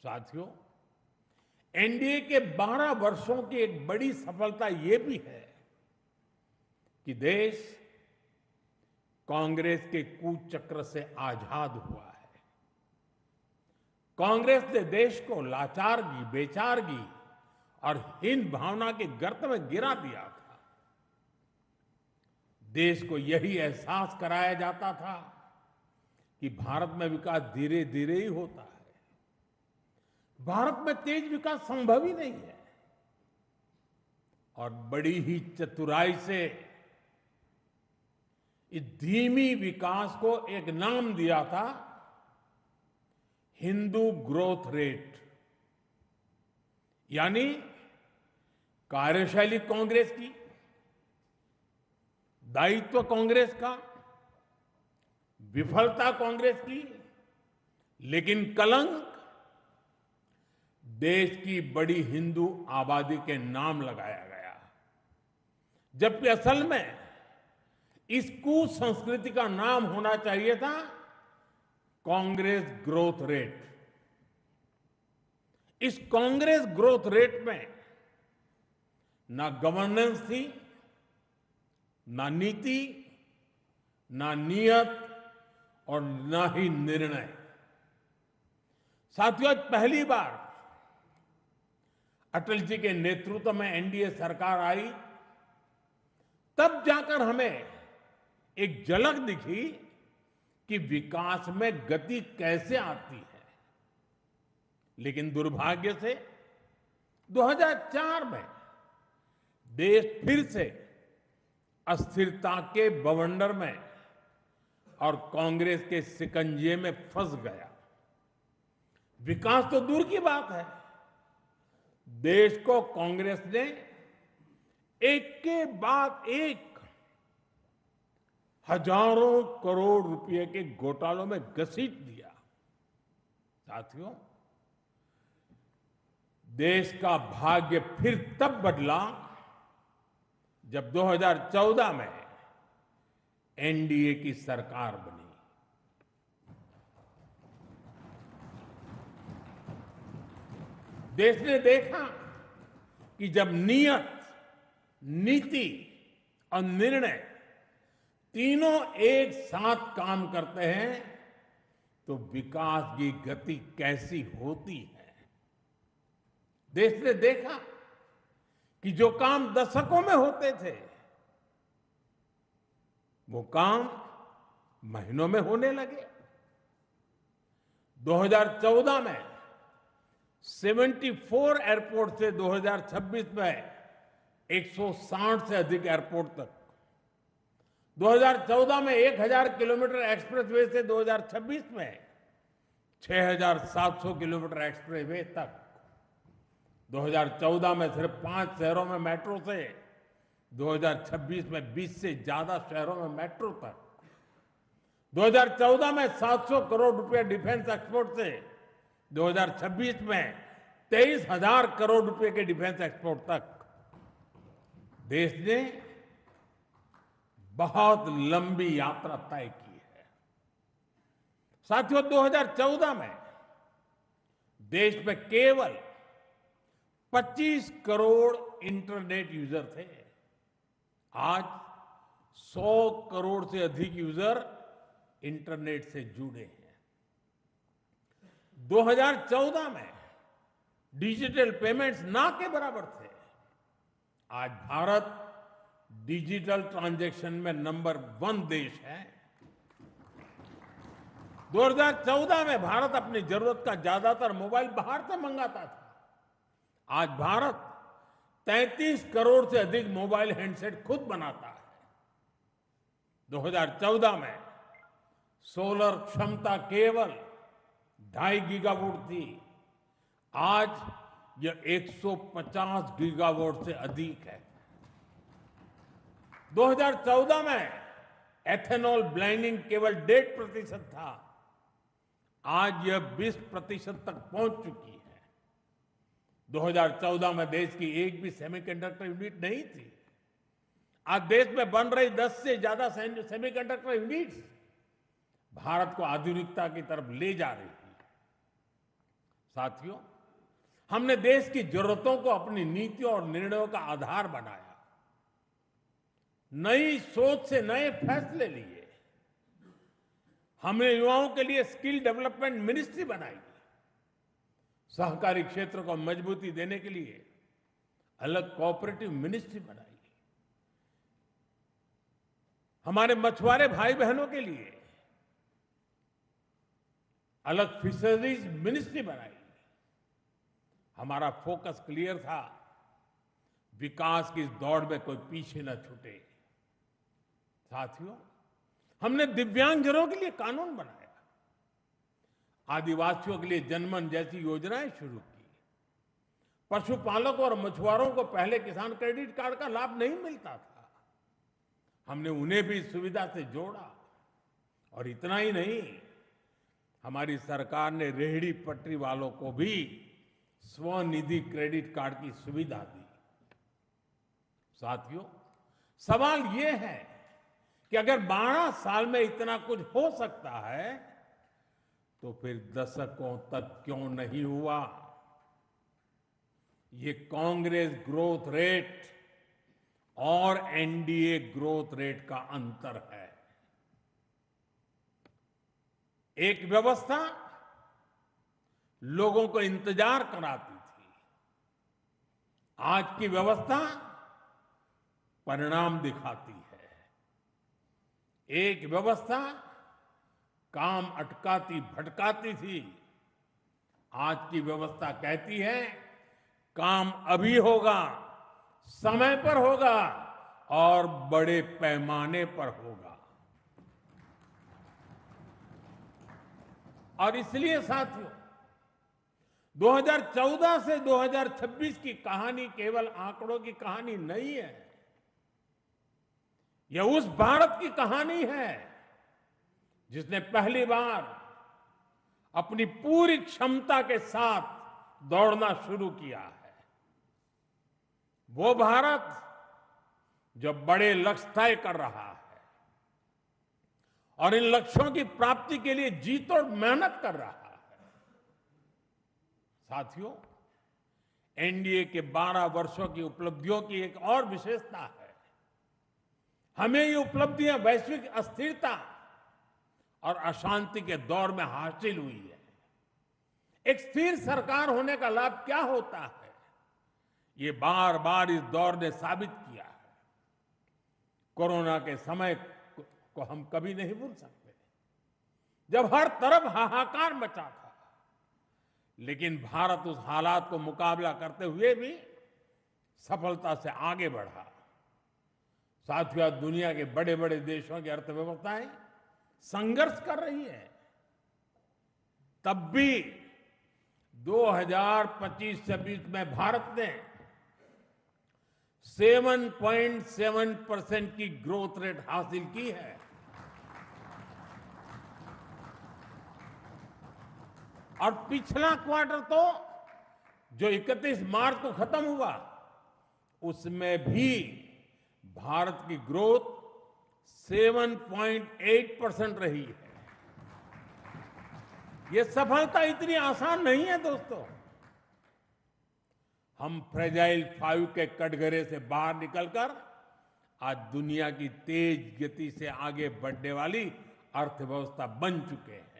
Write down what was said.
साथियों, एनडीए के 12 वर्षों की एक बड़ी सफलता ये भी है कि देश कांग्रेस के कुचक्र से आजाद हुआ है। कांग्रेस ने देश को लाचारगी, बेचारगी और हीन भावना के गर्त में गिरा दिया था। देश को यही एहसास कराया जाता था कि भारत में विकास धीरे धीरे ही होता है, भारत में तेज विकास संभव ही नहीं है। और बड़ी ही चतुराई से इस धीमी विकास को एक नाम दिया था, हिंदू ग्रोथ रेट। यानी कार्यशैली कांग्रेस की, दायित्व कांग्रेस का, विफलता कांग्रेस की, लेकिन कलंक देश की बड़ी हिंदू आबादी के नाम लगाया गया। जबकि असल में इस कुसंस्कृति का नाम होना चाहिए था कांग्रेस ग्रोथ रेट। इस कांग्रेस ग्रोथ रेट में ना गवर्नेंस थी, ना नीति, ना नियत और ना ही निर्णय। साथियों, पहली बार अटल जी के नेतृत्व में एनडीए सरकार आई, तब जाकर हमें एक झलक दिखी कि विकास में गति कैसे आती है। लेकिन दुर्भाग्य से 2004 में देश फिर से अस्थिरता के बवंडर में और कांग्रेस के शिकंजे में फंस गया। विकास तो दूर की बात है, देश को कांग्रेस ने एक के बाद एक हजारों करोड़ रुपए के घोटालों में घसीट दिया। साथियों, देश का भाग्य फिर तब बदला जब 2014 में एनडीए की सरकार बनी। देश ने देखा कि जब नियत, नीति और निर्णय तीनों एक साथ काम करते हैं तो विकास की गति कैसी होती है। देश ने देखा कि जो काम दशकों में होते थे, वो काम महीनों में होने लगे। 2014 में 74 एयरपोर्ट से 2026 में 160 से अधिक एयरपोर्ट तक, 2014 में 1000 किलोमीटर एक्सप्रेसवे से 2026 में 6700 किलोमीटर एक्सप्रेसवे तक, 2014 में सिर्फ 5 शहरों में मेट्रो से 2026 में 20 से ज्यादा शहरों में मेट्रो तक, 2014 में 700 करोड़ रुपए डिफेंस एक्सपोर्ट से 2026 में 23,000 करोड़ रुपए के डिफेंस एक्सपोर्ट तक। देश ने बहुत लंबी यात्रा तय की है। साथियों, 2014 में देश में केवल 25 करोड़ इंटरनेट यूजर थे। आज 100 करोड़ से अधिक यूजर इंटरनेट से जुड़े हैं। 2014 में डिजिटल पेमेंट्स ना के बराबर थे। आज भारत डिजिटल ट्रांजैक्शन में नंबर 1 देश है। 2014 में भारत अपनी जरूरत का ज्यादातर मोबाइल बाहर से मंगाता था। आज भारत 33 करोड़ से अधिक मोबाइल हैंडसेट खुद बनाता है। 2014 में सोलर क्षमता केवल 2.5 गीगावाट थी। आज यह 150 गीगावाट से अधिक है। 2014 में एथेनॉल ब्लेंडिंग केवल 1.5% था। आज यह 20% तक पहुंच चुकी है। 2014 में देश की एक भी सेमीकंडक्टर यूनिट नहीं थी। आज देश में बन रही 10 से ज्यादा सेमीकंडक्टर यूनिट्स भारत को आधुनिकता की तरफ ले जा रही है। साथियों, हमने देश की जरूरतों को अपनी नीतियों और निर्णयों का आधार बनाया। नई सोच से नए फैसले लिए। हमने युवाओं के लिए स्किल डेवलपमेंट मिनिस्ट्री बनाई। सहकारी क्षेत्र को मजबूती देने के लिए अलग कोऑपरेटिव मिनिस्ट्री बनाई। हमारे मछुआरे भाई बहनों के लिए अलग फिशरीज मिनिस्ट्री बनाई। हमारा फोकस क्लियर था, विकास की इस दौड़ में कोई पीछे न छूटे। साथियों, हमने दिव्यांगजनों के लिए कानून बनाया। आदिवासियों के लिए जनमन जैसी योजनाएं शुरू की। पशुपालकों और मछुआरों को पहले किसान क्रेडिट कार्ड का लाभ नहीं मिलता था, हमने उन्हें भी इस सुविधा से जोड़ा। और इतना ही नहीं, हमारी सरकार ने रेहड़ी पटरी वालों को भी स्वनिधि क्रेडिट कार्ड की सुविधा दी। साथियों, सवाल यह है कि अगर 12 साल में इतना कुछ हो सकता है तो फिर दशकों तक क्यों नहीं हुआ? ये कांग्रेस ग्रोथ रेट और एनडीए ग्रोथ रेट का अंतर है। एक व्यवस्था लोगों को इंतजार कराती थी, आज की व्यवस्था परिणाम दिखाती है। एक व्यवस्था काम अटकाती भटकाती थी, आज की व्यवस्था कहती है काम अभी होगा, समय पर होगा और बड़े पैमाने पर होगा। और इसलिए साथियों, 2014 से 2026 की कहानी केवल आंकड़ों की कहानी नहीं है। यह उस भारत की कहानी है जिसने पहली बार अपनी पूरी क्षमता के साथ दौड़ना शुरू किया है। वो भारत जो बड़े लक्ष्य तय कर रहा है और इन लक्ष्यों की प्राप्ति के लिए जी तोड़ मेहनत कर रहा है। साथियों, एनडीए के 12 वर्षों की उपलब्धियों की एक और विशेषता है। हमें ये उपलब्धियां वैश्विक अस्थिरता और अशांति के दौर में हासिल हुई है। एक स्थिर सरकार होने का लाभ क्या होता है, ये बार बार इस दौर ने साबित किया है। कोरोना के समय को हम कभी नहीं भूल सकते, जब हर तरफ हाहाकार मचा था, लेकिन भारत उस हालात को मुकाबला करते हुए भी सफलता से आगे बढ़ा। साथियों, दुनिया के बड़े बड़े देशों की अर्थव्यवस्थाएं संघर्ष कर रही है, तब भी 2025-26 में भारत ने 7.7% की ग्रोथ रेट हासिल की है। और पिछला क्वार्टर तो जो 31 मार्च को खत्म हुआ, उसमें भी भारत की ग्रोथ 7.8% रही है। ये सफलता इतनी आसान नहीं है दोस्तों। हम फ्रेजाइल 5 के कटघरे से बाहर निकलकर आज दुनिया की तेज गति से आगे बढ़ने वाली अर्थव्यवस्था बन चुके हैं।